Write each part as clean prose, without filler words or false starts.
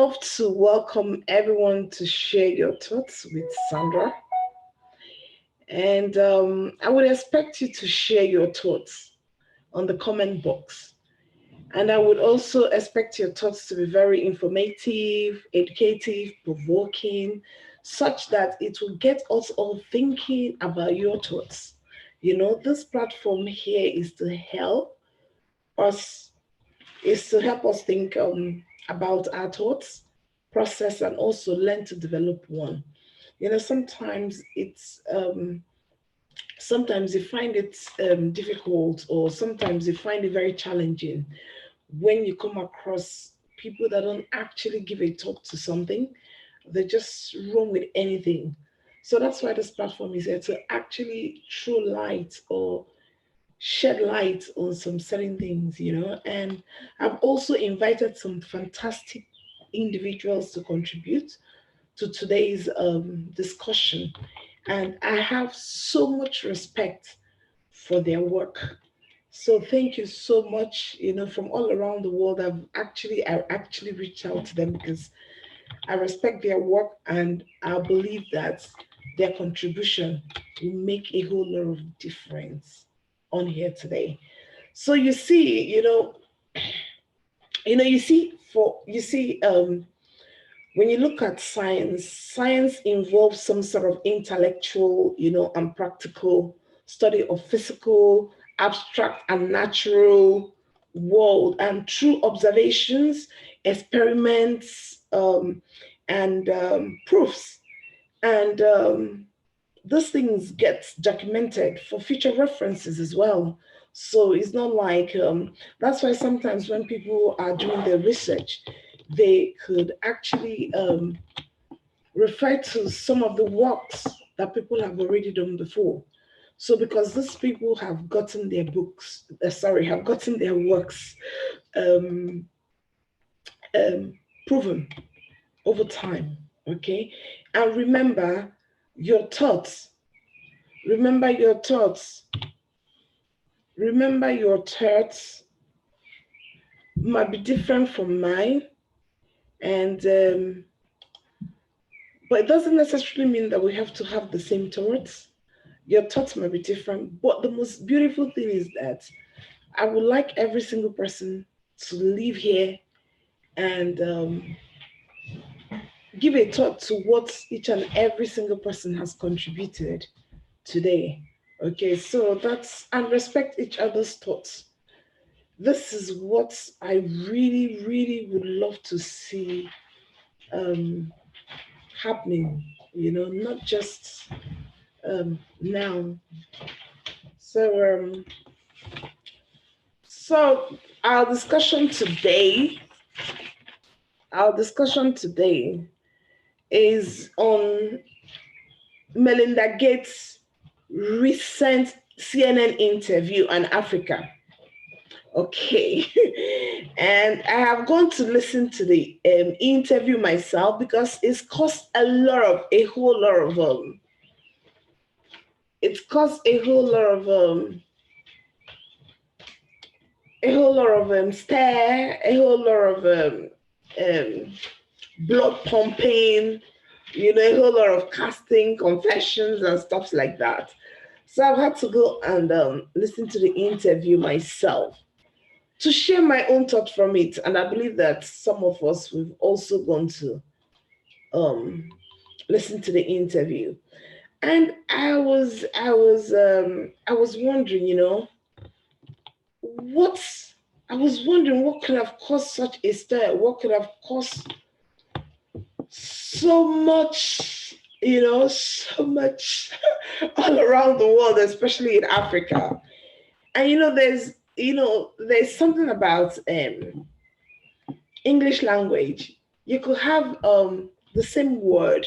love to welcome everyone to share your thoughts with Sandra. And I would expect you to share your thoughts on the comment box. And I would also expect your thoughts to be very informative, educative, provoking, such that it will get us all thinking about your thoughts. This platform here us, is to help us think about our thoughts, process, and also learn to develop one. Sometimes sometimes you find it difficult, or sometimes you find it very challenging when you come across people that don't actually give a thought to something. They just run with anything. So that's why this platform is here to actually throw light or shed light on some certain things. And I've also invited some fantastic individuals to contribute to today's discussion. And I have so much respect for their work. So thank you so much. From all around the world, I actually reached out to them because I respect their work, and I believe that their contribution will make a whole lot of difference on here today. So you see, you see, when you look at science, science involves some sort of intellectual, and practical study of physical, abstract, and natural world, and through observations, experiments, and proofs. And those things get documented for future references as well. So it's not like, that's why sometimes when people are doing their research, they could actually refer to some of the works that people have already done before. So because these people have gotten their have gotten their works um, um, proven over time, okay? And your thoughts, remember your thoughts, remember your thoughts might be different from mine, and but it doesn't necessarily mean that we have to have the same thoughts. Your thoughts might be different, but the most beautiful thing is that I would like every single person to live here and give a thought to what each and every single person has contributed today. Okay, so and respect each other's thoughts. This is what I really, really would love to see um, happening, not just now. So, so our discussion today, our discussion today is on Melinda Gates' recent CNN interview on Africa. Okay. And I have gone to listen to the interview myself because it's caused a whole lot of it's caused a whole lot of stir, a whole lot of blood pumping, a whole lot of casting confessions and stuff like that. So I've had to go and listen to the interview myself to share my own thought from it. And I believe that some of us, we've also gone to listen to the interview. And I was wondering, what I was wondering what could have caused such a stir, what could have caused so much, so much all around the world, especially in Africa. And there's something about English language. You could have the same word,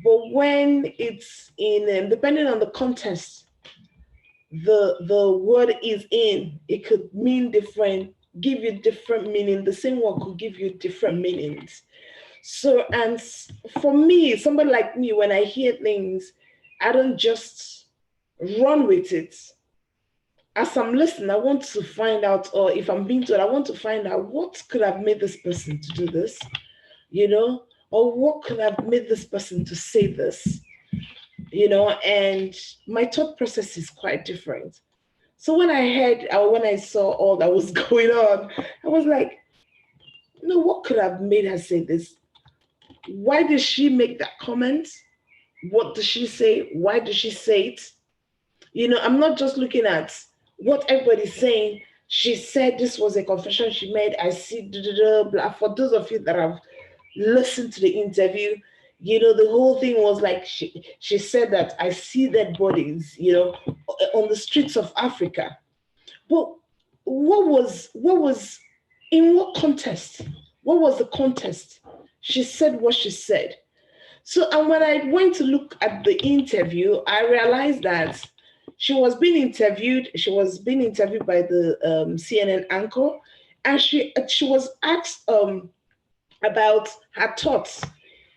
but when it's in, depending on the context, the word is in, it could mean different, give you different meaning. The same word could give you different meanings. So, and for me, somebody like me, when I hear things, I don't just run with it. As I'm listening, I want to find out, or if I'm being told, I want to find out what could have made this person to do this. or what could have made this person to say this, and my thought process is quite different. So when I heard, or when I saw all that was going on, I was like, no, what could have made her say this? Why did she make that comment? What did she say? Why did she say it? I'm not just looking at what everybody's saying. She said this was a confession she made. I see, blah. For those of you that have listened to the interview, the whole thing was like she said that I see dead bodies, on the streets of Africa. But what was in what context? What was the context? She said what she said. So, and when I went to look at the interview, I realized that she was being interviewed. She was being interviewed by the CNN anchor, and she was asked about her thoughts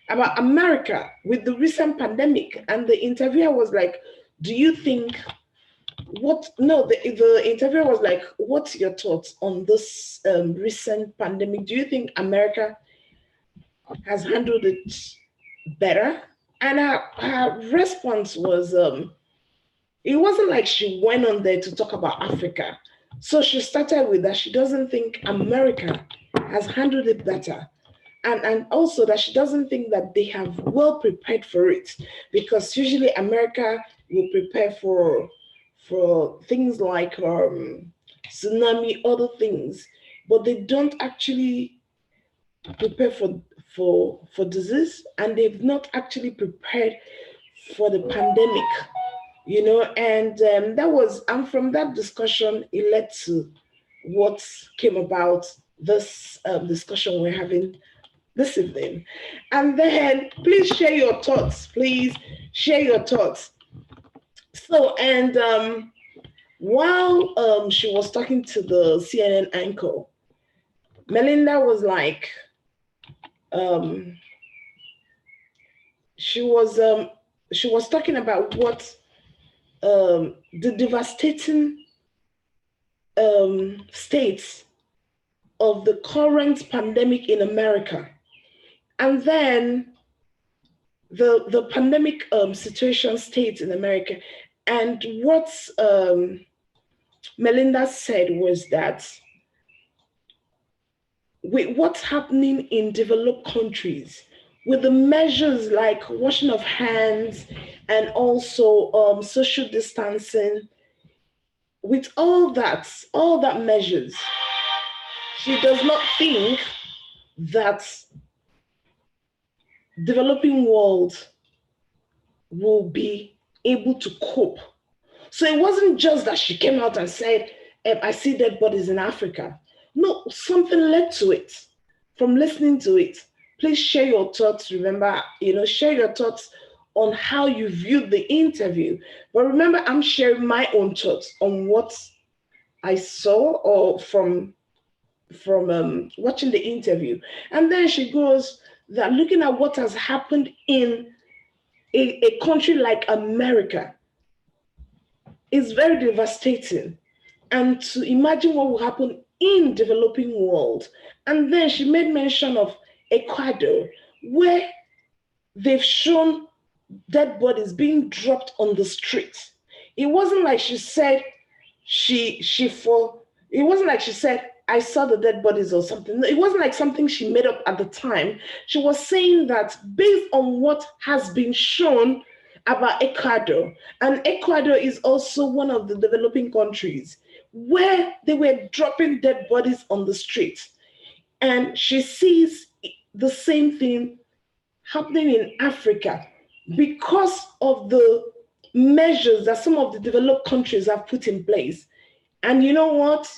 about America with the recent pandemic, and the interviewer was like, "Do you think what?" No, the interviewer was like, "What's your thoughts on this recent pandemic? Do you think America has handled it better?" And her response was, it wasn't like she went on there to talk about Africa. So she started with that she doesn't think America has handled it better. And also that she doesn't think that they have well prepared for it, because usually America will prepare for things like tsunami, other things, but they don't actually prepare for disease, and they've not actually prepared for the pandemic, and and from that discussion it led to what came about this discussion we're having this evening. And then please share your thoughts. Please share your thoughts. So, and while she was talking to the CNN anchor, Melinda was like, she was talking about what the devastating states of the current pandemic in America, and then the pandemic situation states in America. And what Melinda said was that with what's happening in developed countries, with the measures like washing of hands and also social distancing, with all that measures, she does not think that developing world will be able to cope. So it wasn't just that she came out and said, I see dead bodies in Africa. No, something led to it. From listening to it, please share your thoughts. Remember, share your thoughts on how you viewed the interview. But remember, I'm sharing my own thoughts on what I saw or from watching the interview. And then she goes that looking at what has happened in a country like America is very devastating. And to imagine what will happen in developing world. And then she made mention of Ecuador, where they've shown dead bodies being dropped on the street. It wasn't like she said it wasn't like she said, I saw the dead bodies or something. It wasn't like something she made up at the time. She was saying that based on what has been shown about Ecuador, and Ecuador is also one of the developing countries where they were dropping dead bodies on the street. And she sees the same thing happening in Africa because of the measures that some of the developed countries have put in place. And you know what?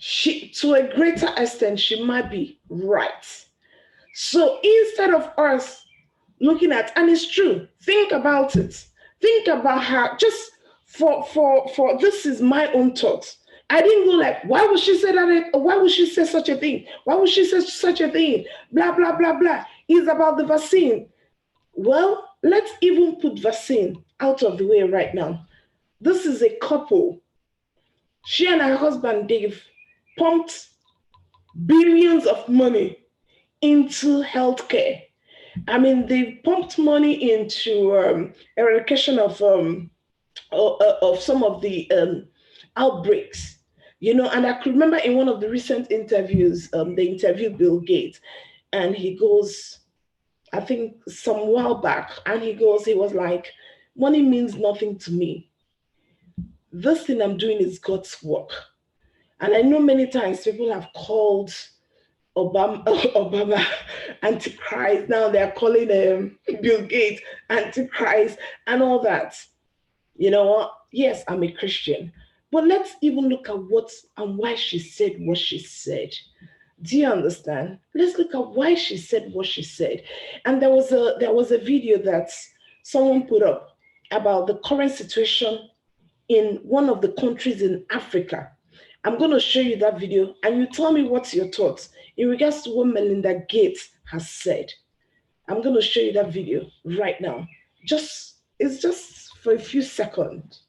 To a greater extent, she might be right. So instead of us looking at, and it's true, think about it. Think about her, just for this is my own thoughts. I didn't go like, why would she say that? Why would she say such a thing? Why would she say such a thing? Blah, blah, blah, blah. It's about the vaccine. Well, let's even put vaccine out of the way right now. This is a couple. She and her husband, Dave, pumped billions of money into healthcare. I mean, they pumped money into eradication of some of the outbreaks, And I could remember in one of the recent interviews, they interviewed Bill Gates, and he goes, I think some while back, and he was like, money means nothing to me. This thing I'm doing is God's work. And I know many times people have called Obama Antichrist. Now they're calling Bill Gates Antichrist and all that. You know what? Yes, I'm a Christian. But let's even look at what and why she said what she said. Do you understand? Let's look at why she said what she said. And there was a video that someone put up about the current situation in one of the countries in Africa. I'm going to show you that video and you tell me what's your thoughts in regards to what Melinda Gates has said. I'm going to show you that video right now. It's just for a few seconds.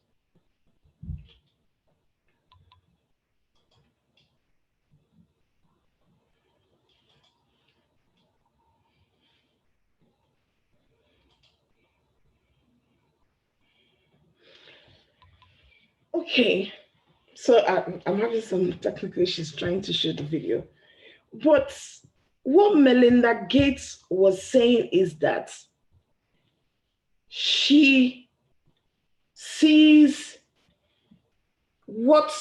Okay, so I'm having some technical issues trying to show the video. But what Melinda Gates was saying is that she sees what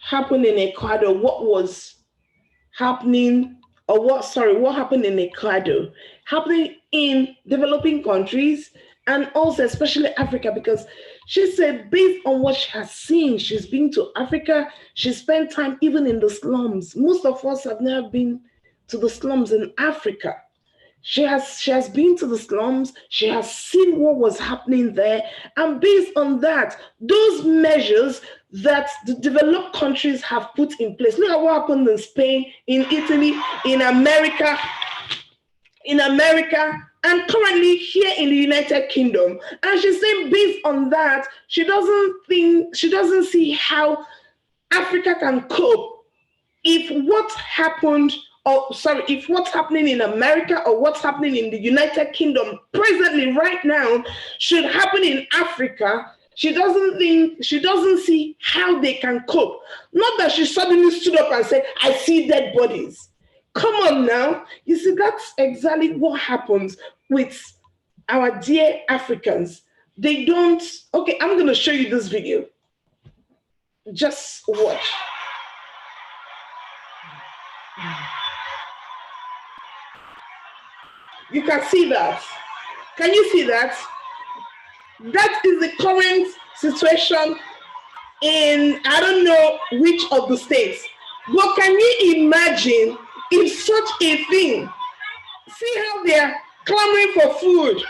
happened in Ecuador, what happened in Ecuador, happening in developing countries and also especially Africa, because she said based on what she has seen, she's been to Africa, she spent time even in the slums. Most of us have never been to the slums in Africa. She has been to the slums, she has seen what was happening there, and based on that, those measures that the developed countries have put in place. Look at what happened in Spain, in Italy, in America, and currently here in the United Kingdom. And she's saying based on that, she doesn't see how Africa can cope if if what's happening in America or what's happening in the United Kingdom presently right now should happen in Africa. She doesn't see how they can cope. Not that she suddenly stood up and said, I see dead bodies. Come on now. You see, that's exactly what happens with our dear Africans. They don't, okay, I'm going to show you this video. Just watch. You can see that. Can you see that? That is the current situation in, I don't know which of the states. But can you imagine if such a thing, see how they're clamoring for food.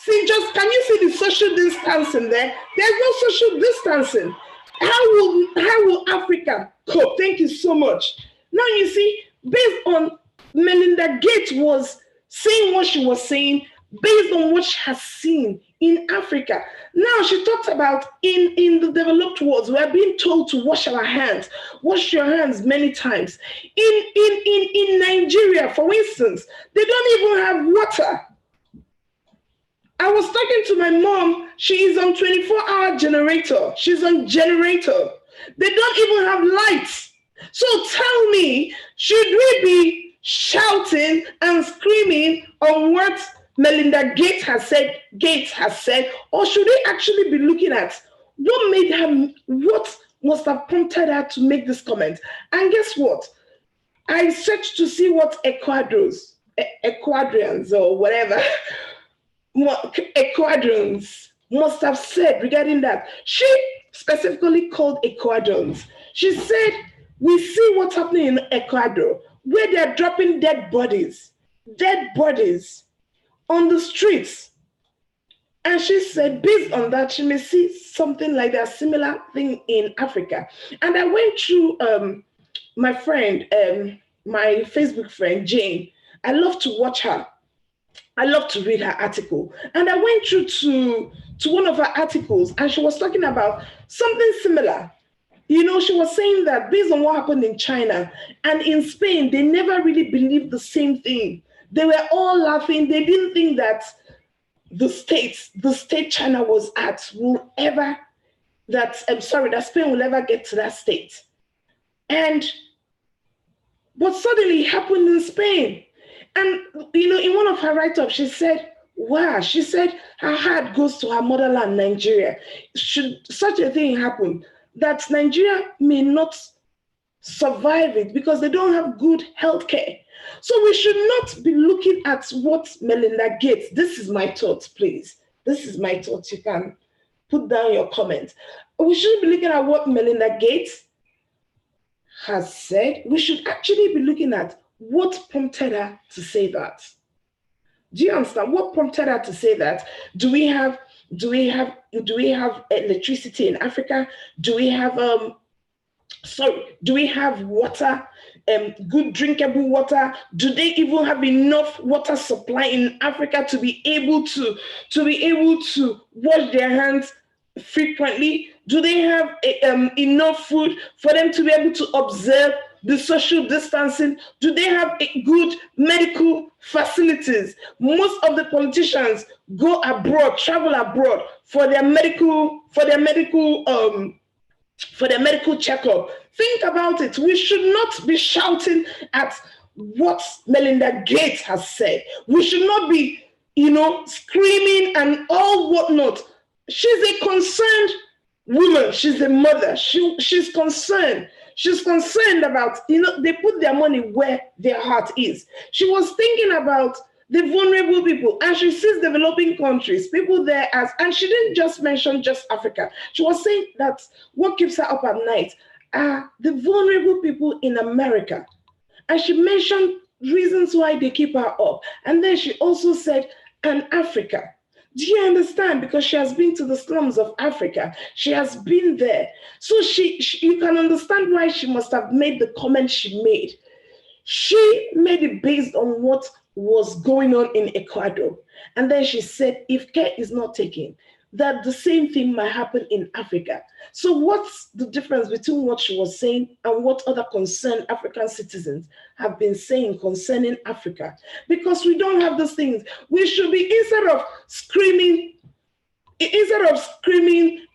Can you see the social distancing there? There's no social distancing. How will Africa cope? Thank you so much. Now you see, based on Melinda Gates was saying what she was saying, based on what she has seen in Africa. Now she talks about in the developed world, we are being told to wash our hands, wash your hands many times. In Nigeria, for instance, they don't even have water. I was talking to my mom, she is on 24-hour generator. She's on generator. They don't even have lights. So tell me, should we be shouting and screaming on what Melinda Gates has said, or should we actually be looking at what must have prompted her to make this comment? And guess what? I searched to see what Ecuadorians or whatever, Ecuadorians must have said regarding that. She specifically called Ecuadorians. She said, we see what's happening in Ecuador, where they're dropping dead bodies on the streets. And she said, based on that, she may see something like that, similar thing in Africa. And I went through my friend, my Facebook friend, Jane. I love to watch her. I love to read her article. And I went through to one of her articles, and she was talking about something similar She was saying that based on what happened in China and in Spain, they never really believed the same thing. They were all laughing. They didn't think that the state China was at will ever, that Spain will ever get to that state. But suddenly it happened in Spain. And, in one of her write-ups, she said, wow, she said her heart goes to her motherland, Nigeria. Should such a thing happen, that Nigeria may not survive it because they don't have good health care. So we should not be looking at what Melinda Gates, this is my thoughts, please. This is my thoughts. You can put down your comments. We shouldn't be looking at what Melinda Gates has said. We should actually be looking at what prompted her to say that. Do you understand what prompted her to say that? Do we have electricity in Africa? Do we have water, good drinkable water? Do they even have enough water supply in Africa to be able to wash their hands frequently? Do they have enough food for them to be able to observe the social distancing? Do they have good medical facilities? Most of the politicians go abroad, travel abroad for their medical checkup. Think about it. We should not be shouting at what Melinda Gates has said. We should not be, screaming and all whatnot. She's a concerned woman. She's a mother. She's concerned. She's concerned about, they put their money where their heart is. She was thinking about the vulnerable people, and she sees developing countries, people there and she didn't just mention just Africa. She was saying that what keeps her up at night are the vulnerable people in America. And she mentioned reasons why they keep her up. And then she also said, and Africa. Do you understand? Because she has been to the slums of Africa. She has been there. So you can understand why she must have made the comment she made. She made it based on what was going on in Ecuador. And then she said, if care is not taken, that the same thing might happen in Africa. So what's the difference between what she was saying and what other concerned African citizens have been saying concerning Africa? Because we don't have those things. We should be, instead of screaming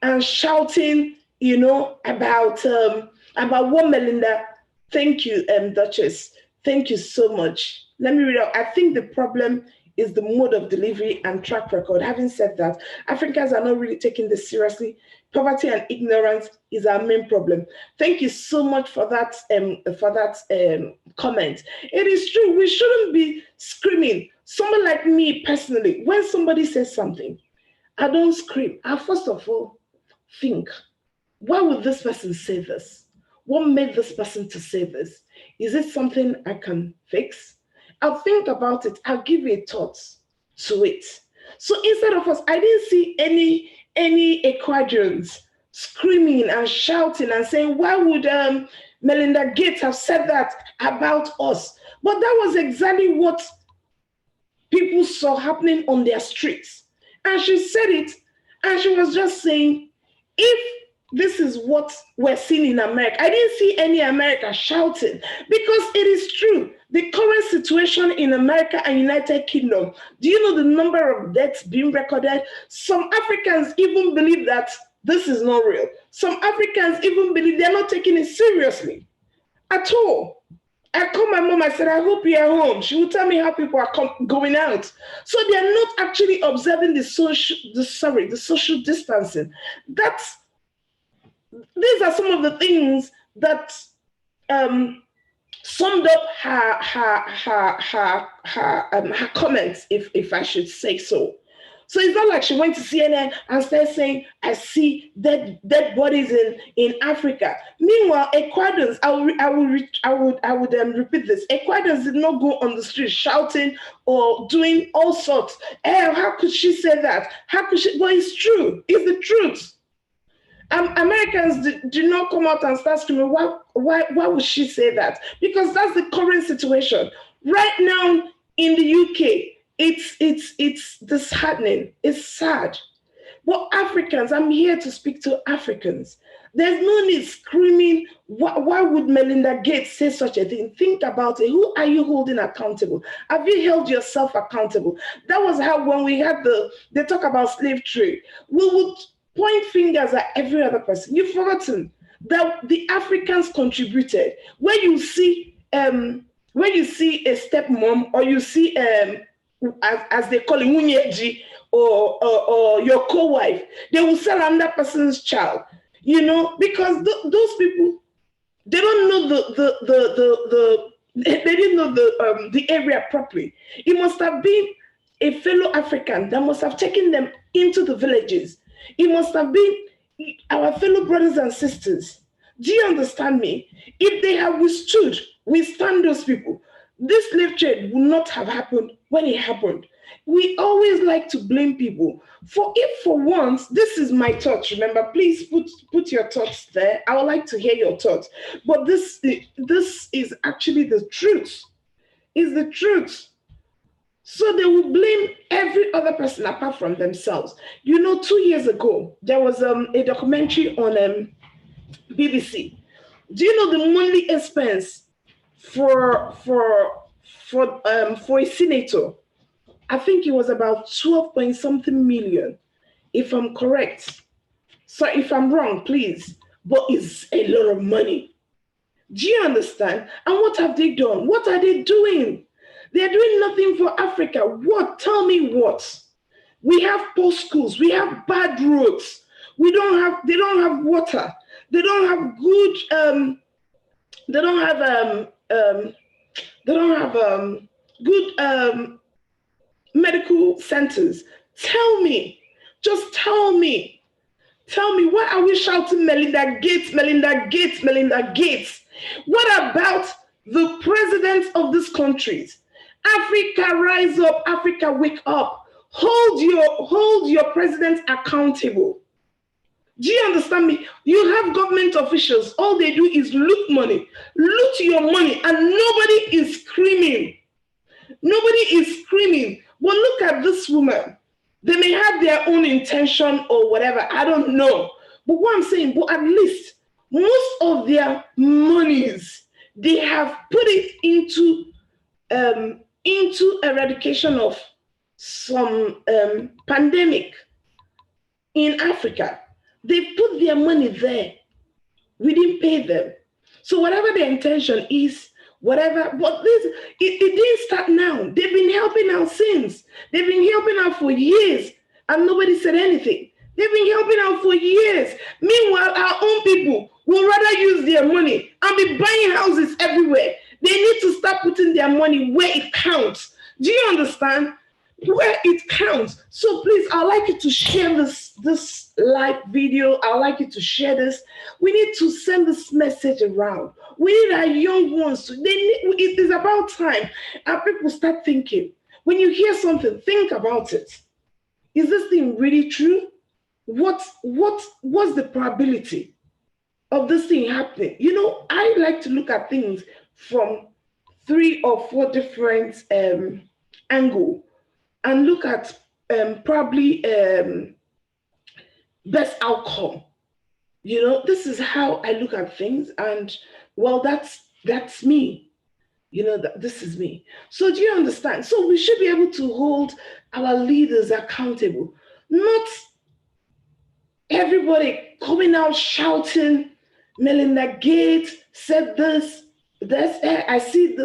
and shouting, about what Melinda, thank you, Duchess. Thank you so much. Let me read out. I think the problem is the mode of delivery and track record. Having said that, Africans are not really taking this seriously. Poverty and ignorance is our main problem. Thank you so much for that comment. It is true. We shouldn't be screaming. Someone like me personally, when somebody says something, I don't scream. I first of all think, why would this person say this? What made this person to say this? Is it something I can fix? I'll think about it. I'll give a thought to it. So instead of us, I didn't see any Ecuadorians screaming and shouting and saying, why would Melinda Gates have said that about us? But that was exactly what people saw happening on their streets. And she said it, and she was just saying, if this is what we're seeing in America, I didn't see any America shouting, because it is true. The current situation in America and United Kingdom, do you know the number of deaths being recorded? Some Africans even believe that this is not real. Some Africans even believe they're not taking it seriously at all. I called my mom, I said, I hope you're home. She will tell me how people are going out. So they're not actually observing the social distancing. These are some of the things that summed up her comments, if I should say so. So it's not like she went to CNN and started saying, I see dead bodies in Africa. Meanwhile, Ecuadorians, I would repeat this. Ecuadorians did not go on the street shouting or doing all sorts. How could she say that? How could she? Well, it's true. It's the truth. Americans do not come out and start screaming. Why would she say that? Because that's the current situation right now in the UK. It's disheartening. It's sad. But Africans, I'm here to speak to Africans, There's no need screaming. Why would Melinda Gates say such a thing? Think about it. Who are you holding accountable? Have you held yourself accountable? That was how, when we had they talk about slave trade, we would point fingers at every other person. You've forgotten that the Africans contributed. When you see a stepmom, or you see as they call it, Munyeji, or your co-wife, they will sell another person's child, because those people, they don't know they didn't know the area properly. It must have been a fellow African that must have taken them into the villages. It must have been our fellow brothers and sisters. Do you understand me? If they have withstand those people, this slave trade would not have happened when it happened. We always like to blame people. For once, this is my thoughts. Remember, please put your thoughts there. I would like to hear your thoughts. But this is actually the truth. Is the truth. So they will blame every other person apart from themselves. 2 years ago, there was a documentary on BBC. Do you know the monthly expense for a senator? I think it was about 12 point something million, if I'm correct. So if I'm wrong, please. But it's a lot of money. Do you understand? And what have they done? What are they doing? They're doing nothing for Africa. What? Tell me what? We have poor schools. We have bad roads. They don't have water. They don't have good, good medical centers. Tell me, just tell me, why are we shouting Melinda Gates, Melinda Gates, Melinda Gates? What about the presidents of these countries? Africa, rise up. Africa, wake up. Hold your presidents accountable. Do you understand me? You have government officials. All they do is loot money. Loot your money, and nobody is screaming. Nobody is screaming. But look at this woman. They may have their own intention or whatever. I don't know. But what I'm saying, but at least most of their monies, they have put it into eradication of some pandemic in Africa. They put their money there. We didn't pay them. So whatever their intention is, whatever, but it didn't start now. They've been helping out since. They've been helping out for years, and nobody said anything. They've been helping out for years. Meanwhile, our own people will rather use their money and be buying houses everywhere. They need to start putting their money where it counts. Do you understand? Where it counts. So please, I'd like you to share this live video. I'd like you to share this. We need to send this message around. We need our young ones. It is about time our people start thinking. When you hear something, think about it. Is this thing really true? What's the probability of this thing happening? I like to look at things from 3 or 4 different angles. And look at probably best outcome. This is how I look at things, and well, that's me. This is me. So do you understand? So we should be able to hold our leaders accountable. Not everybody coming out shouting, Melinda Gates said this. I see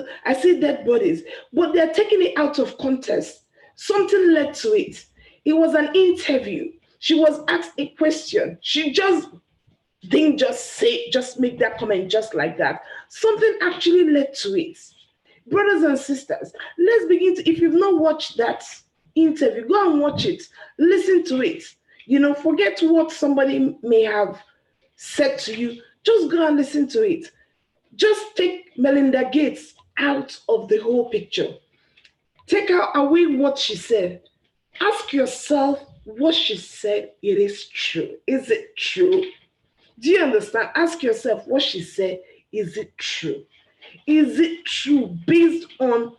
dead bodies, but they're taking it out of context. Something led to it. It was an interview. She was asked a question. She didn't just make that comment just like that. Something actually led to it. Brothers and sisters, let's begin to, if you've not watched that interview, go and watch it. Listen to it. Forget what somebody may have said to you. Just go and listen to it. Just take Melinda Gates out of the whole picture. Take away what she said. Ask yourself what she said. It is true. Is it true? Do you understand? Ask yourself what she said. Is it true? Is it true based on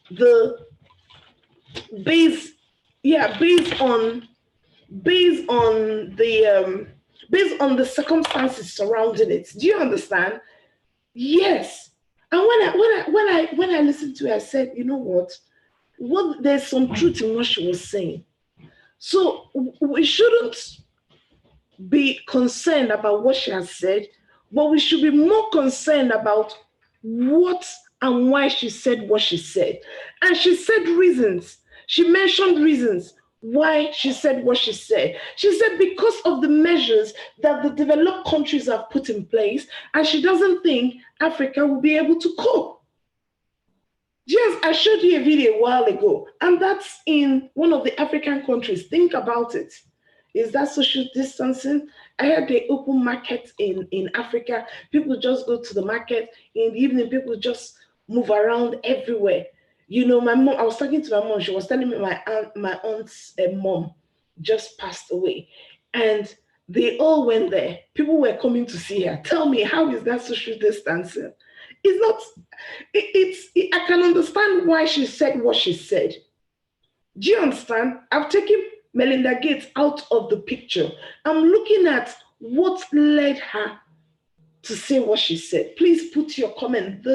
the based on the circumstances surrounding it. Do you understand? Yes. And when I listened to it, I said, you know what? There's some truth in what she was saying. So we shouldn't be concerned about what she has said, but we should be more concerned about what and why she said what she said. And she said reasons. She mentioned reasons why she said what she said. She said because of the measures that the developed countries have put in place, and she doesn't think Africa will be able to cope. Yes, I showed you a video a while ago, and that's in one of the African countries. Think about it. Is that social distancing? I heard they open markets in Africa. People just go to the market. In the evening, people just move around everywhere. You know, my mom, I was talking to my mom. She was telling me my aunt's mom just passed away. And they all went there. People were coming to see her. Tell me, how is that social distancing? It's not, I can understand why she said what she said. Do you understand? I've taken Melinda Gates out of the picture. I'm looking at what led her to say what she said. Please put your comment.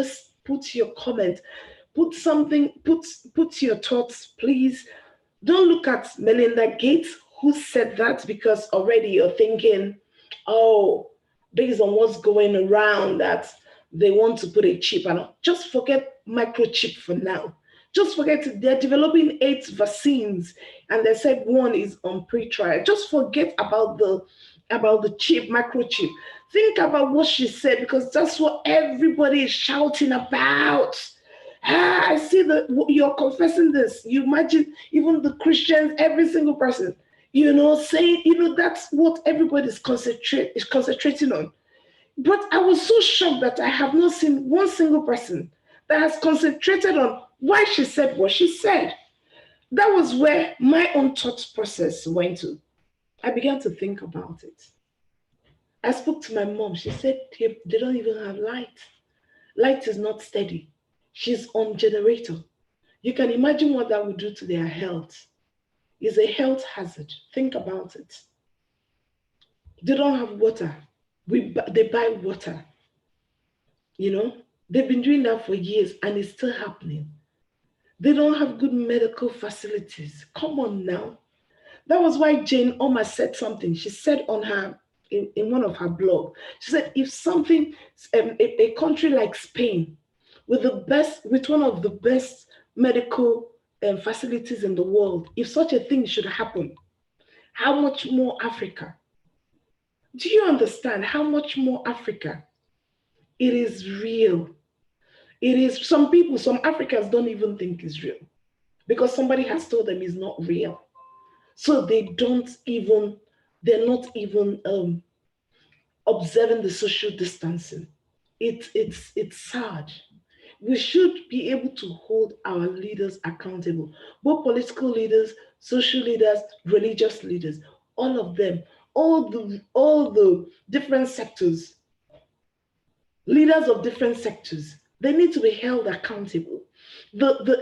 Put your comment. Put something, put your thoughts, please. Don't look at Melinda Gates who said that, because already you're thinking, oh, based on what's going around, that they want to put a chip. And just forget microchip for now. Just forget it. They're developing 8 vaccines, and they said one is on pre-trial. Just forget about the chip, microchip. Think about what she said, because that's what everybody is shouting about. I see that you're confessing this. You imagine even the Christians, every single person, saying, that's what everybody is concentrating on. But I was so shocked that I have not seen one single person that has concentrated on why she said what she said. That was where my own thought process went to. I began to think about it. I spoke to my mom. She said they don't even have light. Light is not steady. She's on generator. You can imagine what that would do to their health. It's a health hazard. Think about it. They don't have water. They buy water. They've been doing that for years, and it's still happening. They don't have good medical facilities. Come on now. That was why Jane Oma said something. She said on her, in one of her blog, she said, if something, a country like Spain, with one of the best medical facilities in the world, if such a thing should happen, how much more Africa? Do you understand how much more Africa? It is real. It is, some Africans don't even think it's real, because somebody has told them it's not real. So they're not even observing the social distancing. It's sad. We should be able to hold our leaders accountable, both political leaders, social leaders, religious leaders, all of them, all the different sectors, leaders of different sectors. They need to be held accountable.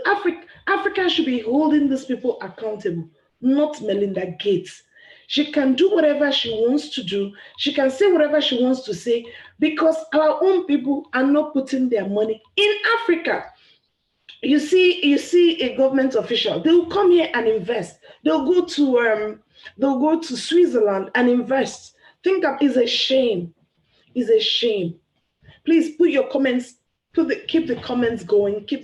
Africa should be holding these people accountable, not Melinda Gates. She can do whatever she wants to do. She can say whatever she wants to say, because our own people are not putting their money in Africa. You see a government official, they will come here and invest. They'll go to Switzerland and invest. Think of, it's a shame. It's a shame. Please put your comments, keep the comments going, please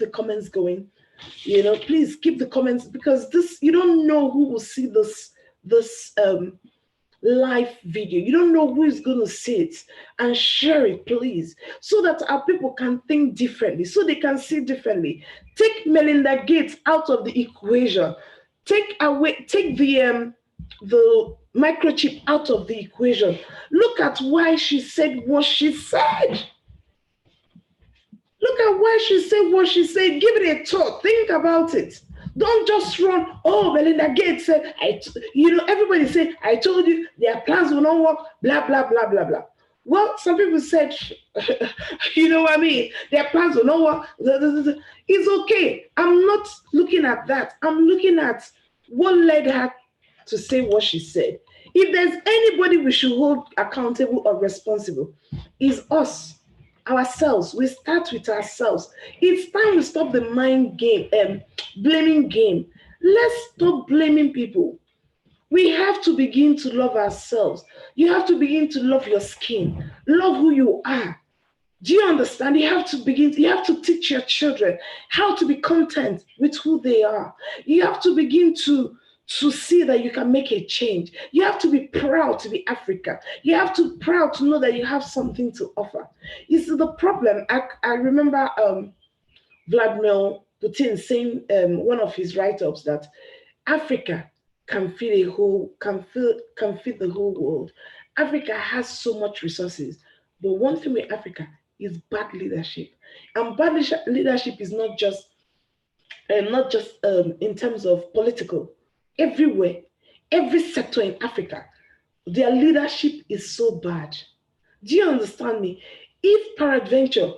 keep the comments, because you don't know who will see this live video. You don't know who is going to see it, and share it, please, so that our people can think differently, so they can see differently. Take Melinda Gates out of the equation. Take the microchip out of the equation. Look at why she said what she said. Look at why she said what she said. Give it a thought. Think about it. Don't just run. Oh, Melinda Gates said, everybody said, I told you their plans will not work, blah, blah, blah, blah, blah. Well, some people said, you know what I mean? Their plans will not work. It's okay. I'm not looking at that. I'm looking at what led her to say what she said. If there's anybody we should hold accountable or responsible, is us, ourselves. We start with ourselves. It's time we stop the mind game, blaming game. Let's stop blaming people. We have to begin to love ourselves. You have to begin to love your skin, love who you are. Do you understand? You have to teach your children how to be content with who they are. You have to begin to see that you can make a change. You have to be proud to be African. You have to be proud to know that you have something to offer. You see, the problem, I remember Vladimir Putin saying one of his write-ups that Africa can feed the whole world. Africa has so much resources, but one thing with Africa is bad leadership, and bad leadership is not just in terms of political. Everywhere, every sector in Africa, their leadership is so bad. Do you understand me? If peradventure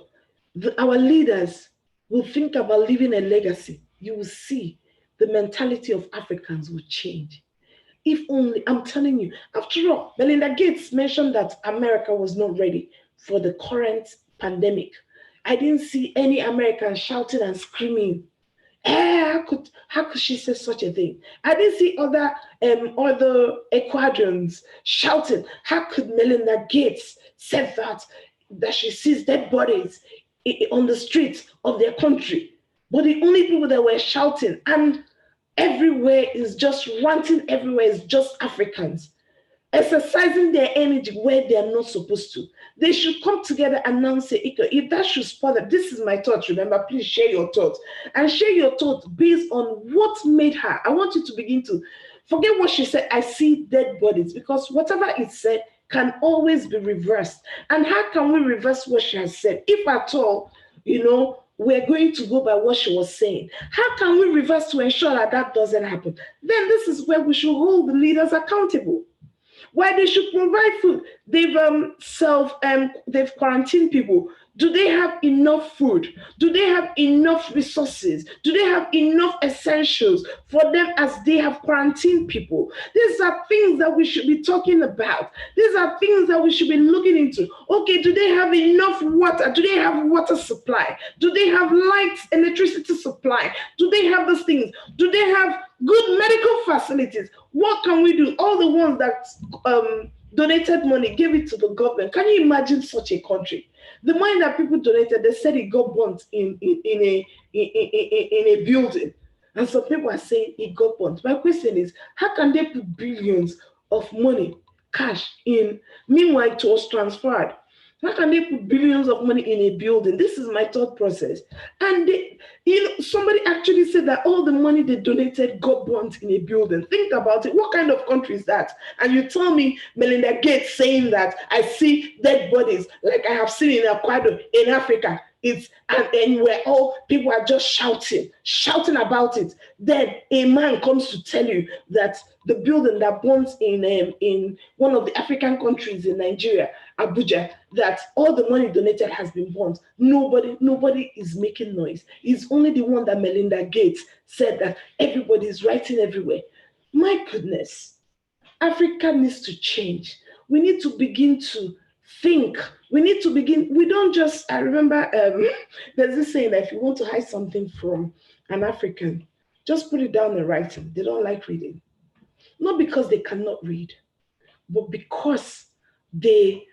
our leaders will think about leaving a legacy, you will see the mentality of Africans will change. If only, I'm telling you, after all, Melinda Gates mentioned that America was not ready for the current pandemic. I didn't see any Americans shouting and screaming. How could she say such a thing? I didn't see other Ecuadorians shouting. How could Melinda Gates say that she sees dead bodies on the streets of their country? But the only people that were shouting and everywhere is just ranting, everywhere is just Africans exercising their energy where they are not supposed to. They should come together and now say, if that should spot them, this is my thoughts. Remember, please share your thoughts and share your thoughts based on what made her. I want you to begin to forget what she said. I see dead bodies, because whatever it said can always be reversed. And how can we reverse what she has said? If at all, we're going to go by what she was saying. How can we reverse to ensure that that doesn't happen? Then this is where we should hold the leaders accountable. Why they should provide food? They've quarantined people. Do they have enough food? Do they have enough resources? Do they have enough essentials for them as they have quarantined people? These are things that we should be talking about. These are things that we should be looking into. Okay, do they have enough water? Do they have water supply? Do they have lights, electricity supply? Do they have those things? Do they have good medical facilities? What can we do? All the ones that donated money, gave it to the government. Can you imagine such a country? The money that people donated, they said it got burnt in a building. And some people are saying it got burnt. My question is, how can they put billions of money, cash, in? Meanwhile, it was transferred. How can they put billions of money in a building? This is my thought process. And somebody actually said that all the money they donated got burnt in a building. Think about it. What kind of country is that? And you tell me Melinda Gates saying that I see dead bodies like I have seen in Ecuador, in Africa. And where all people are just shouting about it. Then a man comes to tell you that the building that burns in one of the African countries in Nigeria, Abuja, that all the money donated has been burnt. Nobody is making noise. It's only the one that Melinda Gates said that everybody is writing everywhere. My goodness, Africa needs to change. We need to begin to think. We don't just, I remember there's this saying that if you want to hide something from an African, just put it down in writing. They don't like reading. Not because they cannot read, but because they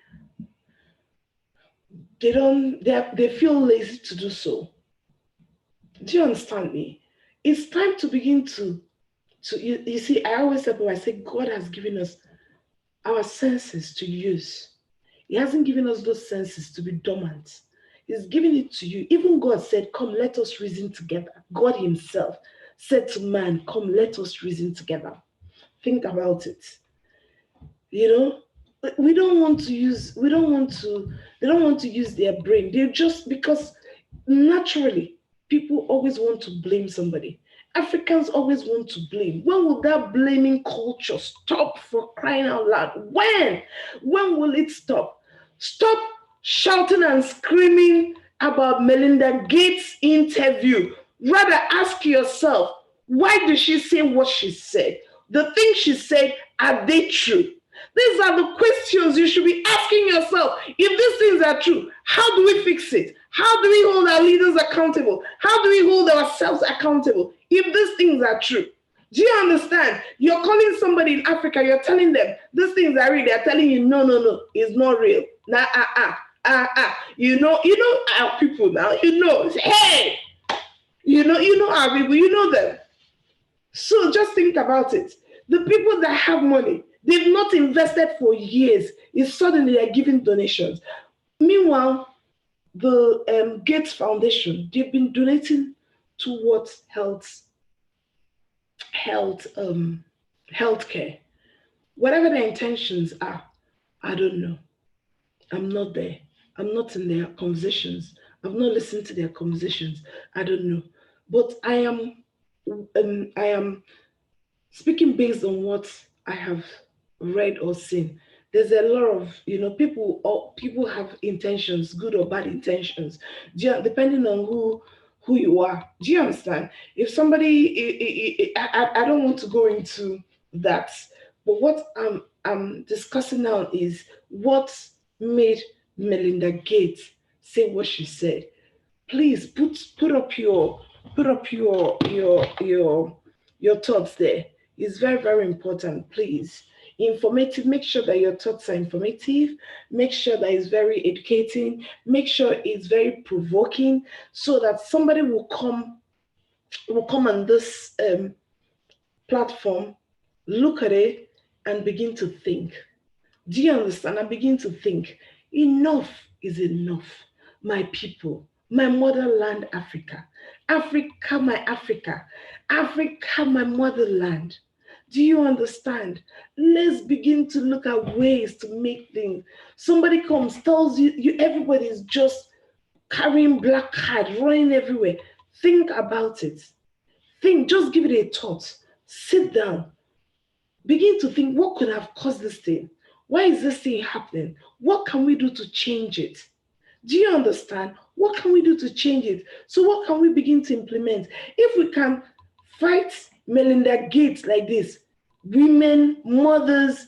feel lazy to do so. Do you understand me? It's time to begin to you see, I always tell people, I say God has given us our senses to use. He hasn't given us those senses to be dormant. He's giving it to you. Even God said, come, let us reason together. God himself said to man, come, let us reason together. Think about it. They don't want to use their brain. They're just, because naturally, people always want to blame somebody. Africans always want to blame. When will that blaming culture stop, for crying out loud? When? When will it stop? Stop shouting and screaming about Melinda Gates' interview. Rather ask yourself, why did she say what she said? The things she said, are they true? These are the questions you should be asking yourself. If these things are true, how do we fix it? How do we hold our leaders accountable? How do we hold ourselves accountable if these things are true? Do you understand? You're calling somebody in Africa, you're telling them these things are real. They're telling you, no, no, no, it's not real. Nah, you know our people now. Hey, you know our people. You know them. So just think about it. The people that have money, they've not invested for years. Is suddenly they're giving donations. Meanwhile, the Gates Foundation, they've been donating towards health, healthcare. Whatever their intentions are, I don't know. I'm not there. I'm not in their conversations. I've not listened to their conversations. I don't know. But I am speaking based on what I have read or seen. There's a lot of people have intentions, good or bad intentions, depending on who you are. Do you understand? If somebody, I don't want to go into that, but what I'm discussing now is what made Melinda Gates say what she said. Please put up your thoughts there. It's very, very important. Please, informative, make sure that your thoughts are informative, make sure that it's very educating, make sure it's very provoking, so that somebody will come on this platform, look at it, and begin to think. Do you understand? I begin to think, enough is enough. My people, my motherland, Africa. Africa, my Africa. Africa, my motherland. Do you understand? Let's begin to look at ways to make things. Somebody comes, tells you everybody is just carrying black card, running everywhere. Think about it. Think, just give it a thought. Sit down. Begin to think, what could have caused this thing? Why is this thing happening? What can we do to change it? Do you understand? What can we do to change it? So what can we begin to implement? If we can fight Melinda Gates like this, women, mothers,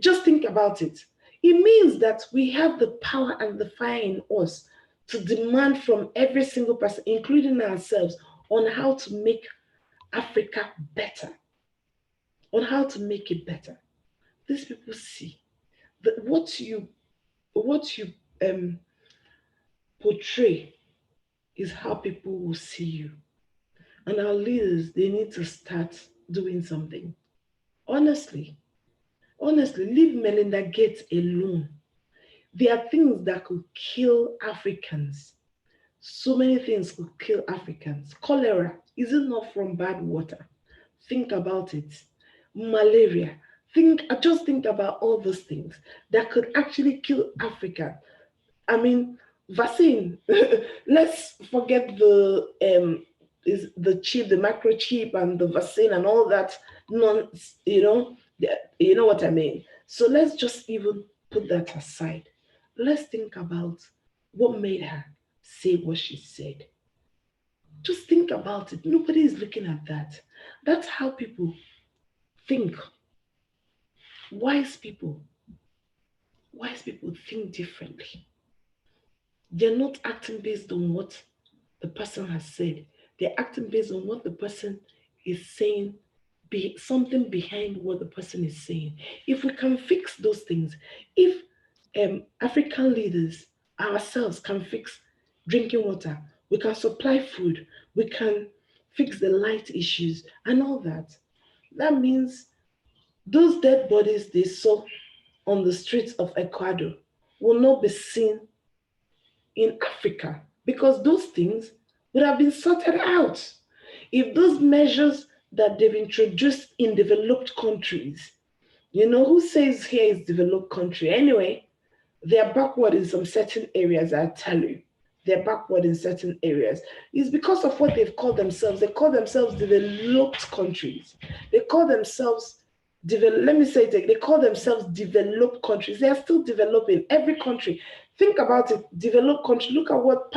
just think about it. It means that we have the power and the fire in us to demand from every single person, including ourselves, on how to make Africa better, on how to make it better. These people see that what you portray is how people will see you. And our leaders, they need to start doing something. Honestly, leave Melinda Gates alone. There are things that could kill Africans. So many things could kill Africans. Cholera, is it not from bad water? Think about it. Malaria. Just think about all those things that could actually kill Africa. I mean, vaccine. Let's forget the chip, the microchip, and the vaccine and all that. Non, you know what I mean. So let's just even put that aside. Let's think about what made her say what she said. Just think about it. Nobody is looking at that. That's how people think. Wise people think differently. They're not acting based on what the person has said. They're acting based on what the person is saying, be something behind what the person is saying. If we can fix those things, if African leaders ourselves can fix drinking water, we can supply food, we can fix the light issues and all that. That means those dead bodies they saw on the streets of Ecuador will not be seen in Africa because those things would have been sorted out. If those measures that they've introduced in developed countries, who says here is developed country? Anyway, they're backward in some certain areas, I tell you. They're backward in certain areas. It's because of what they've called themselves. They call themselves developed countries. They call themselves let me say it, they call themselves developed countries. They are still developing. Every country. Think about it, developed country. Look at what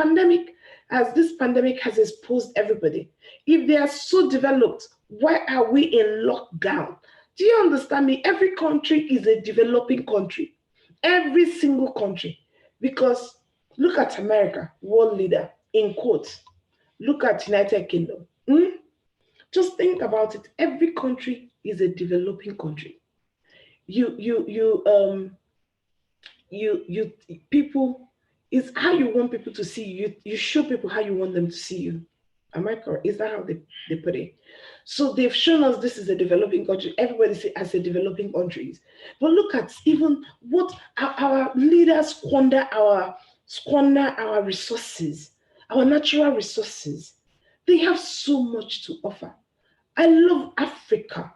this pandemic has exposed everybody. If they are so developed, Why are we in lockdown? Do you understand me? Every country is a developing country. Every single country. Because look at America, world leader, in quotes. Look at United Kingdom. Just think about it. Every country is a developing country. You, you, you, um, you people is how you want people to see you. You show people how you want them to see you. Am I correct? Is that how they put it? So they've shown us this is a developing country. Everybody see as a developing countries. But look at even what our leaders squander our resources, our natural resources. They have so much to offer. I love Africa.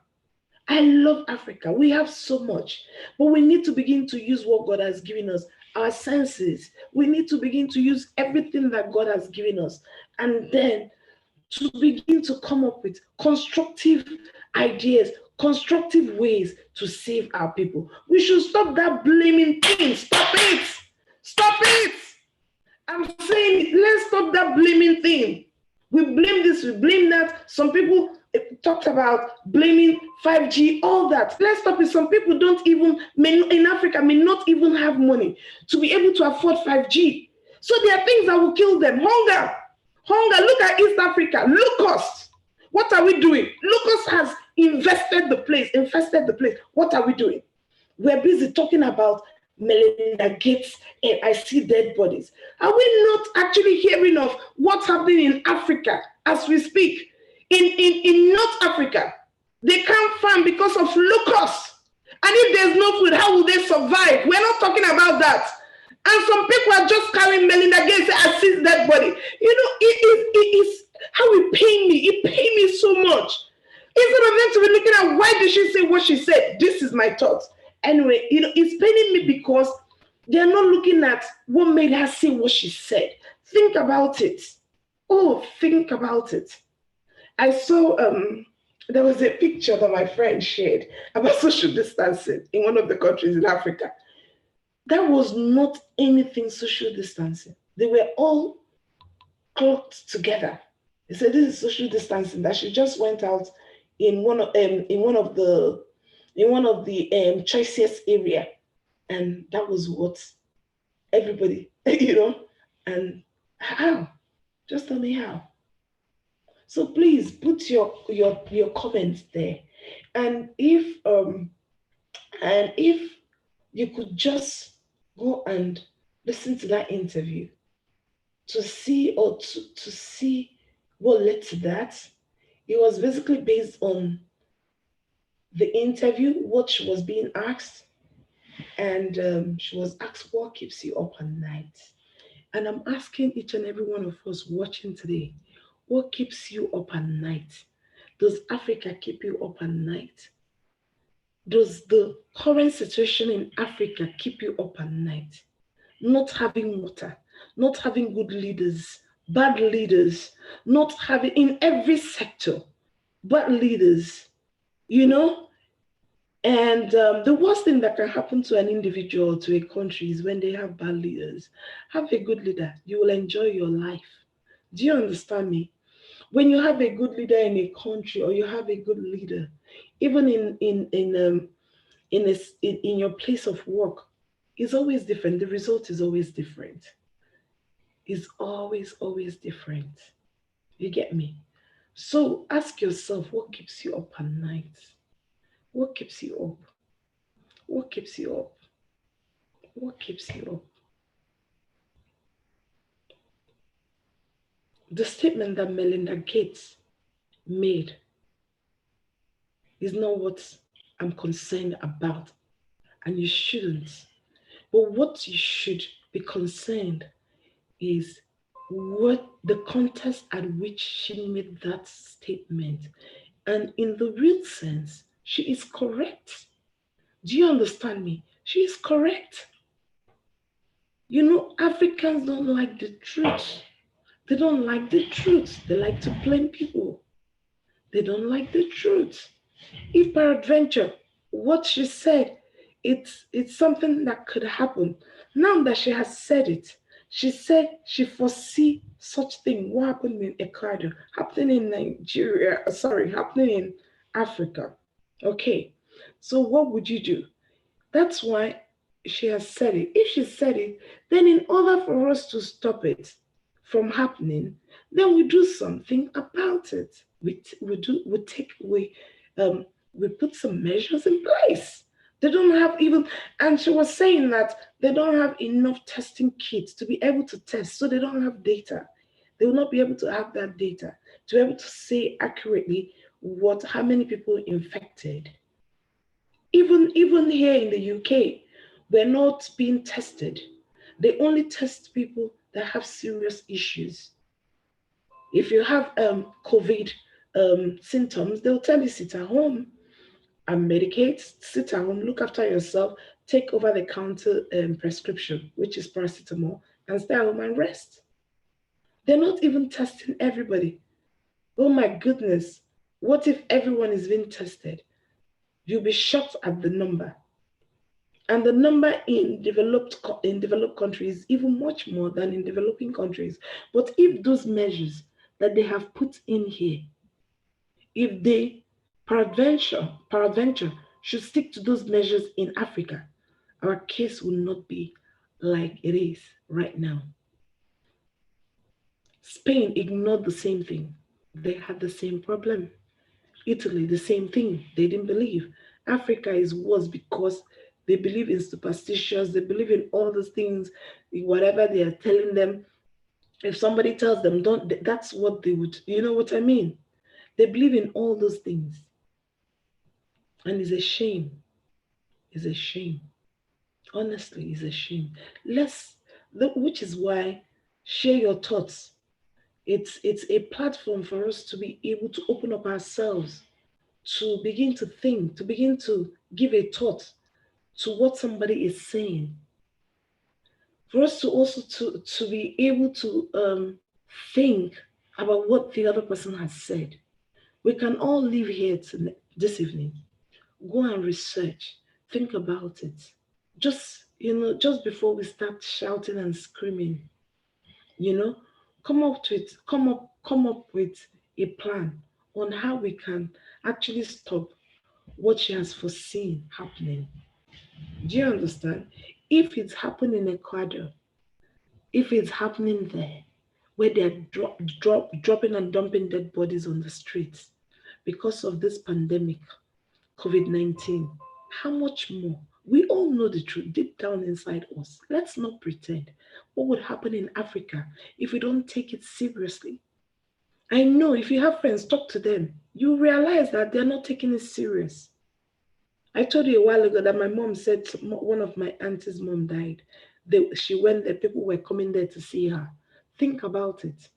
I love Africa. We have so much, but we need to begin to use what God has given us, our senses. We need to begin to use everything that God has given us, and then to begin to come up with constructive ideas, constructive ways to save our people. We should stop that blaming thing. Stop it. Stop it. I'm saying, let's stop that blaming thing. We blame this, we blame that. Some people talked about blaming 5G, all that. Let's stop it. Some people don't even, in Africa, may not even have money to be able to afford 5G. So there are things that will kill them. Hunger. Hunger. Look at East Africa. Locust. What are we doing? Locust has infested the place. What are we doing? We're busy talking about Melinda Gates and I see dead bodies. Are we not actually hearing of what's happening in Africa as we speak? In North Africa, they can't farm because of locusts. And if there's no food, how will they survive? We're not talking about that. And some people are just carrying Melinda Gates as his dead body. You know, it is how it pain me. It pain me so much. Instead of them to be looking at why did she say what she said, this is my thoughts. Anyway, you know, it's paining me because they're not looking at what made her say what she said. Think about it. Oh, think about it. I saw there was a picture that my friend shared about social distancing in one of the countries in Africa. That was not anything social distancing. They were all clocked together. They said this is social distancing. That she just went out in one of the choicest area, and that was what everybody, you know. And how? Just tell me how. So please put your comments there, and if you could just go and listen to that interview to see to see what led to that. It was basically based on the interview, what she was being asked, and she was asked, "What keeps you up at night?" And I'm asking each and every one of us watching today, what keeps you up at night? Does Africa keep you up at night? Does the current situation in Africa keep you up at night? Not having water, not having good leaders, bad leaders, not having in every sector, bad leaders, you know? And the worst thing that can happen to an individual, to a country, is when they have bad leaders. Have a good leader, you will enjoy your life. Do you understand me? When you have a good leader in a country, or you have a good leader, even in your place of work, it's always different. The result is always different. It's always different. You get me? So ask yourself, what keeps you up at night? What keeps you up? What keeps you up? What keeps you up? The statement that Melinda Gates made is not what I'm concerned about, and you shouldn't. But what you should be concerned is what the context at which she made that statement. And in the real sense, she is correct. Do you understand me? She is correct. You know, Africans don't like the truth. They don't like the truth. They like to blame people. They don't like the truth. If peradventure, what she said, it's something that could happen. Now that she has said it, She said she foresee such thing what happened in Ecuador, happening in Nigeria, happening in Africa. Okay, so what would you do? That's why she has said it. If she said it, then in order for us to stop it from happening, then we do something about it. Um we put some measures in place. They don't have even, and she was saying that they don't have enough testing kits to be able to test, so they don't have data. They will not be able to have that data to be able to say accurately how many people infected. Even here in the UK, we're not being tested. They only test people that have serious issues. If you have COVID symptoms, they'll tell you sit at home and medicate, sit at home, look after yourself, take over the counter prescription, which is paracetamol, and stay at home and rest. They're not even testing everybody. Oh my goodness. What if everyone is being tested? You'll be shocked at the number. And the number in developed countries is even much more than in developing countries. But if those measures that they have put in here, if they peradventure should stick to those measures in Africa, our case will not be like it is right now. Spain ignored the same thing. They had the same problem. Italy, the same thing. They didn't believe. Africa is worse because they believe in superstitions, they believe in all those things, whatever they are telling them. If somebody tells them, don't, that's what they would, you know what I mean? They believe in all those things. And it's a shame. It's a shame. Honestly, it's a shame. Which is why share your thoughts. It's a platform for us to be able to open up ourselves, to begin to think, to begin to give a thought to what somebody is saying, for us to also to be able to think about what the other person has said. We can all leave here this evening, go and research, think about it. Just before we start shouting and screaming, you know, come up with a plan on how we can actually stop what she has foreseen happening. Do you understand? If it's happening in Ecuador, if it's happening there, where they're dropping and dumping dead bodies on the streets because of this pandemic, COVID 19, how much more? We all know the truth deep down inside us. Let's not pretend. What would happen in Africa if we don't take it seriously? I know if you have friends, talk to them. You realize that they're not taking it serious. I told you a while ago that my mom said one of my auntie's mom died. She went there, people were coming there to see her. Think about it.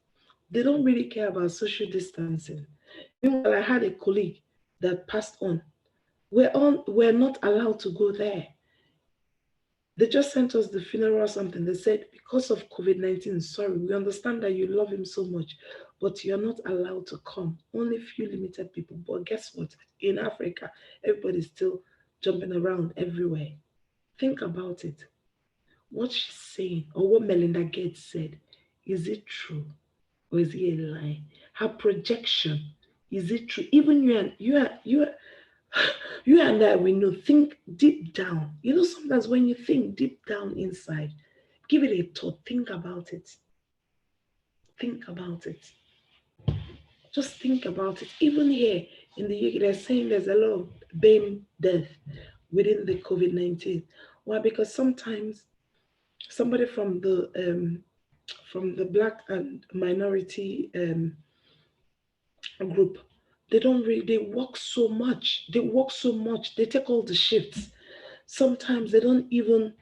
They don't really care about social distancing. Meanwhile, I had a colleague that passed on. We're not allowed to go there. They just sent us the funeral or something. They said, because of COVID 19, sorry, we understand that you love him so much, but you're not allowed to come. Only few limited people. But guess what? In Africa, everybody's still jumping around everywhere. Think about it. What she's saying, or what Melinda Gates said, is it true or is it a lie? Her projection, is it true? Even you and I, we know, think deep down. You know, sometimes when you think deep down inside, give it a thought, think about it. Think about it. Just think about it. Even here in the UK, they're saying there's a lot of BAME death within the COVID 19. Why? Because sometimes somebody from the black and minority group, they don't really, they work so much. They work so much. They take all the shifts. Sometimes they don't even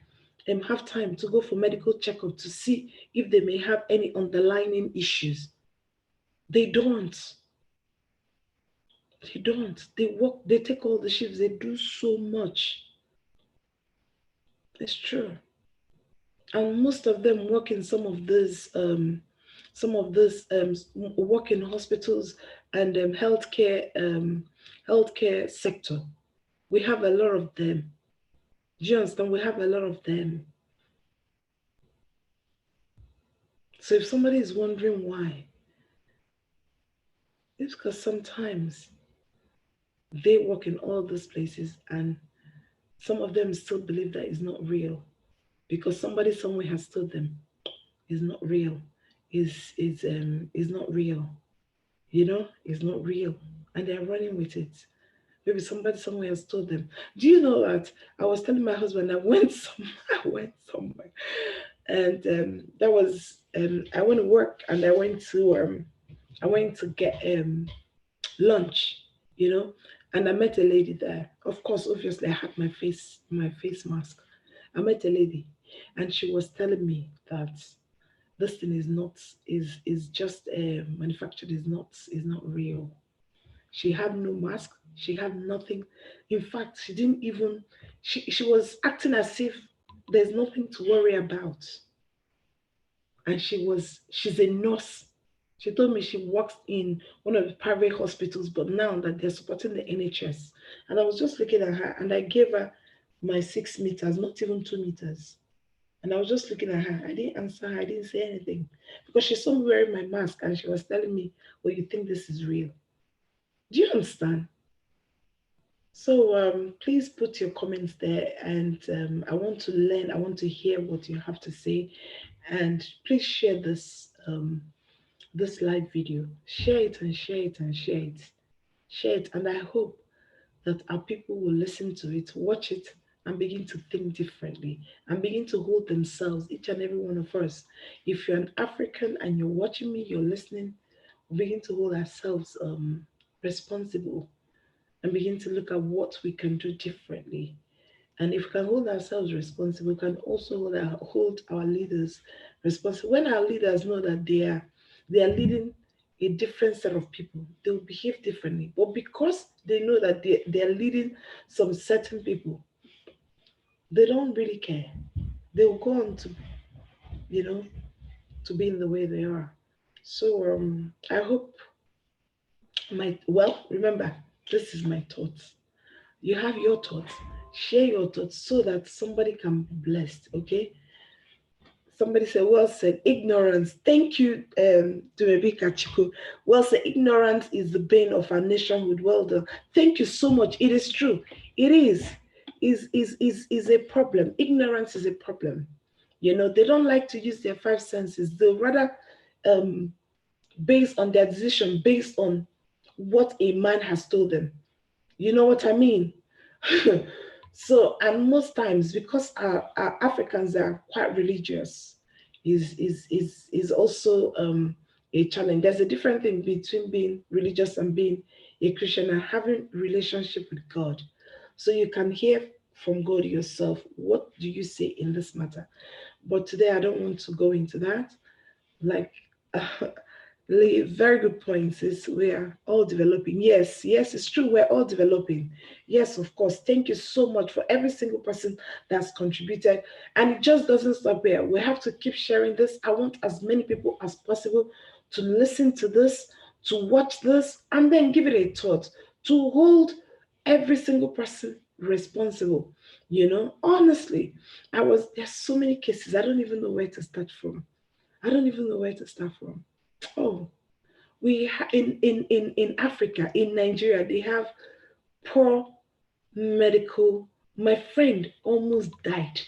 have time to go for medical checkup to see if they may have any underlying issues. They don't. They don't. They work, they take all the shifts, they do so much. It's true. And most of them work in some of this work in hospitals and healthcare sector. We have a lot of them. Do you understand? We have a lot of them. So if somebody is wondering why, it's because sometimes they work in all those places and some of them still believe that it's not real because somebody somewhere has told them it's not real, is not real, it's not real, and they're running with it. Maybe somebody somewhere has told them. Do you know that I was telling my husband I went somewhere, I went somewhere, and that was I went to work and I went to get lunch, you know, and I met a lady there. Of course, obviously, I had my face mask. I met a lady, and she was telling me that this thing is not is just manufactured, is not real. She had no mask. She had nothing. In fact, she didn't even. She was acting as if there's nothing to worry about, and she's a nurse. She told me she works in one of the private hospitals, but now that they're supporting the NHS. And I was just looking at her and I gave her my 6 meters, not even 2 meters. And I was just looking at her. I didn't answer her, I didn't say anything. Because she saw me wearing my mask and she was telling me, well, you think this is real. Do you understand? So please put your comments there, and I want to learn. I want to hear what you have to say, and please share this live video. Share it and share it and share it. Share it. And I hope that our people will listen to it, watch it, and begin to think differently and begin to hold themselves, each and every one of us. If you're an African and you're watching me, you're listening, begin to hold ourselves responsible and begin to look at what we can do differently. And if we can hold ourselves responsible, we can also hold our leaders responsible. When our leaders know that they are leading a different set of people, they will behave differently. But because they know that they are leading some certain people, they don't really care. They will go on to, you know, to be in the way they are. So I hope remember, this is my thoughts. You have your thoughts. Share your thoughts so that somebody can be blessed. Okay. Somebody said, well said, ignorance. Thank you, Dumebika Chiku. Well said, ignorance is the bane of our nationhood. Well done. Thank you so much. It is true. It is a problem. Ignorance is a problem. They don't like to use their five senses. They rather um, base on their decision based on what a man has told them. You know what I mean? So, and most times, because our Africans are quite religious, is also a challenge. There's a different thing between being religious and being a Christian and having relationship with God. So you can hear from God yourself. What do you say in this matter? But today I don't want to go into that. Like very good points. Is we are all developing. Yes, yes, it's true. We're all developing. Yes, of course. Thank you so much for every single person that's contributed. And it just doesn't stop here. We have to keep sharing this. I want as many people as possible to listen to this, to watch this, and then give it a thought, to hold every single person responsible. Honestly, there's so many cases. I don't even know where to start from. I don't even know where to start from. Oh, in Africa, in Nigeria, they have poor medical. My friend almost died.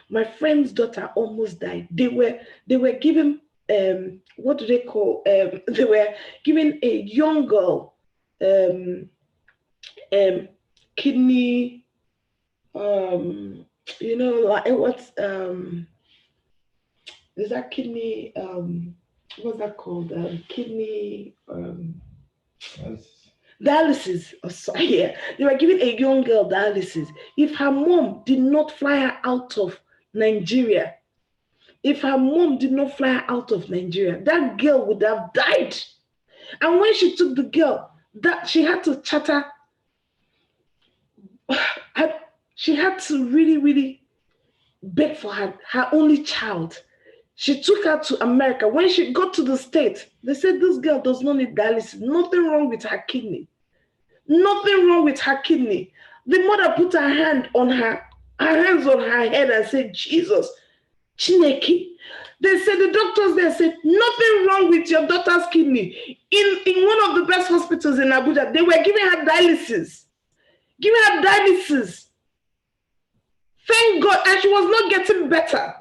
My friend's daughter almost died. They were given what do they call they were giving a young girl um um kidney like what is that kidney what's that called? Kidney dialysis. Oh, sorry, yeah. They were giving a young girl dialysis. If her mom did not fly her out of Nigeria, if her mom did not fly her out of Nigeria, that girl would have died. And when she took the girl, that she had to charter, she had to really, really beg for her only child. She took her to America. When she got to the States, they said this girl does not need dialysis. Nothing wrong with her kidney. Nothing wrong with her kidney. The mother put her hands on her head and said, Jesus, Chineke. They said, the doctors there said, nothing wrong with your daughter's kidney. In one of the best hospitals in Abuja, they were giving her dialysis. Giving her dialysis. Thank God, and she was not getting better.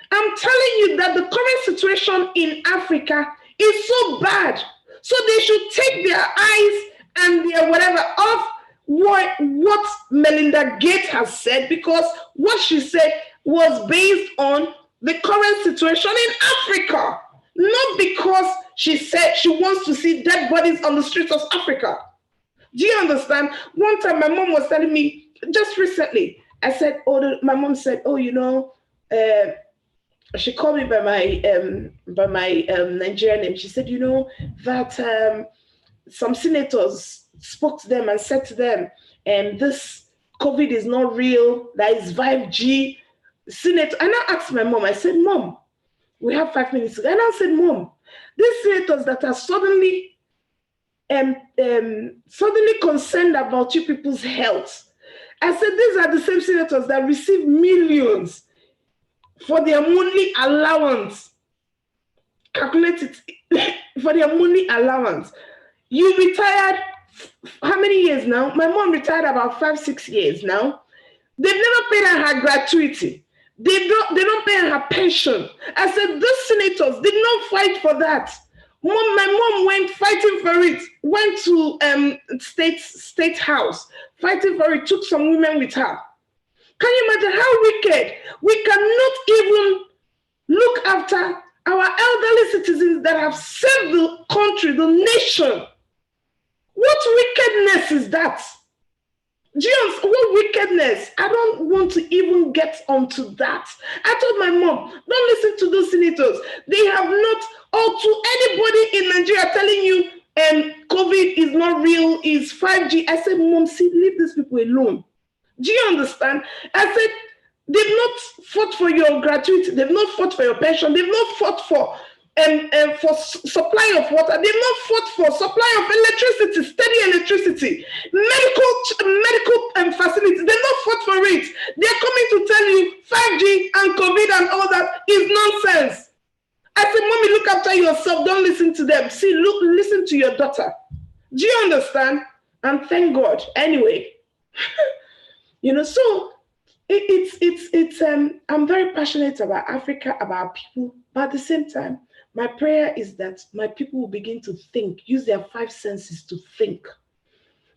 I'm telling you that the current situation in Africa is so bad. So they should take their eyes and their whatever off what Melinda Gates has said, because what she said was based on the current situation in Africa, not because she said she wants to see dead bodies on the streets of Africa. Do you understand? One time my mom was telling me, just recently, I said, my mom said, she called me by my Nigerian name. She said, that some senators spoke to them and said to them, this COVID is not real, that is 5G. Senator, and I asked my mom, I said, Mom, we have 5 minutes to go. And I said, Mom, these senators that are suddenly concerned about you people's health. I said, these are the same senators that receive millions for their monthly allowance. Calculate it for their monthly allowance. You retired how many years now? My mom retired about 5-6 years now. They've never paid her gratuity. They don't pay her pension. I said, these senators did not fight for that. My mom went fighting for it, went to state house, fighting for it, took some women with her. Can you imagine how wicked? We cannot even look after our elderly citizens that have saved the country, the nation. What wickedness is that? Just what wickedness? I don't want to even get onto that. I told my mom, don't listen to those senators. They have not, or to anybody in Nigeria telling you COVID is not real, is 5G. I said, Mom, see, leave these people alone. Do you understand? I said, they've not fought for your gratuity. They've not fought for your pension. They've not fought for supply of water. They've not fought for supply of electricity, steady electricity, medical facilities. They've not fought for it. They're coming to tell you 5G and COVID and all that is nonsense. I said, Mommy, look after yourself. Don't listen to them. See, listen to your daughter. Do you understand? And thank God. Anyway, so I'm very passionate about Africa, about people, but at the same time, my prayer is that my people will begin to think, use their 5 senses to think.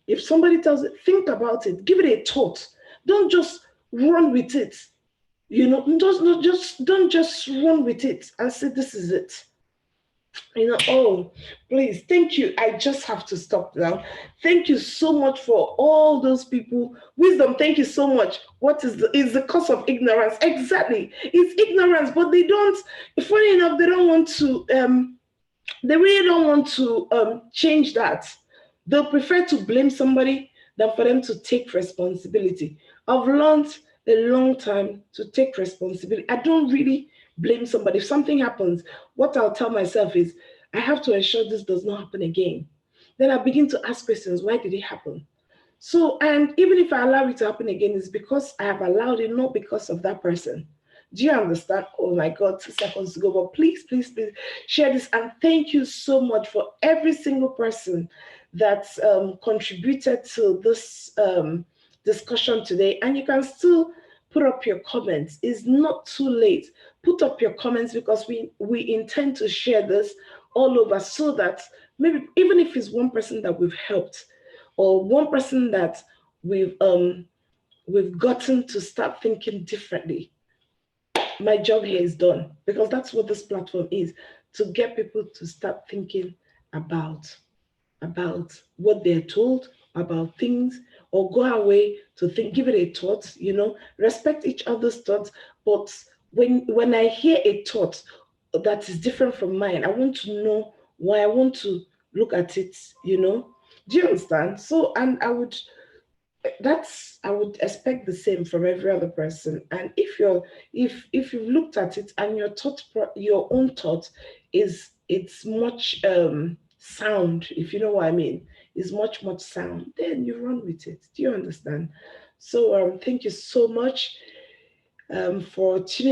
If somebody tells it, think about it, give it a thought. Don't just run with it. Don't just run with it and say, this is it. Oh, please, thank you. I just have to stop now. Thank you so much for all those people. Wisdom, thank you so much. What is the cause of ignorance? Exactly. It's ignorance, but they don't, funny enough, they don't want to, they really don't want to change that. They'll prefer to blame somebody than for them to take responsibility. I've learned a long time to take responsibility. I don't really blame somebody. If something happens, what I'll tell myself is, I have to ensure this does not happen again. Then I begin to ask questions. Why did it happen? So, and even if I allow it to happen again, it's because I have allowed it, not because of that person. Do you understand? Oh my God, 2 seconds to go. But please, please, please share this. And thank you so much for every single person that's contributed to this discussion today. And you can still put up your comments. It's not too late. Put up your comments, because we intend to share this all over, so that maybe even if it's one person that we've helped, or one person that we've gotten to start thinking differently, my job here is done, because that's what this platform is, to get people to start thinking about what they're told about things, or go away to think, give it a thought, respect each other's thoughts. But when I hear a thought that is different from mine, I want to know why. I want to look at it, Do you understand? So, and I would expect the same from every other person. And if you've looked at it and your own thought it's much sound, if you know what I mean, is much sound, then you run with it. Do you understand? So thank you so much for tuning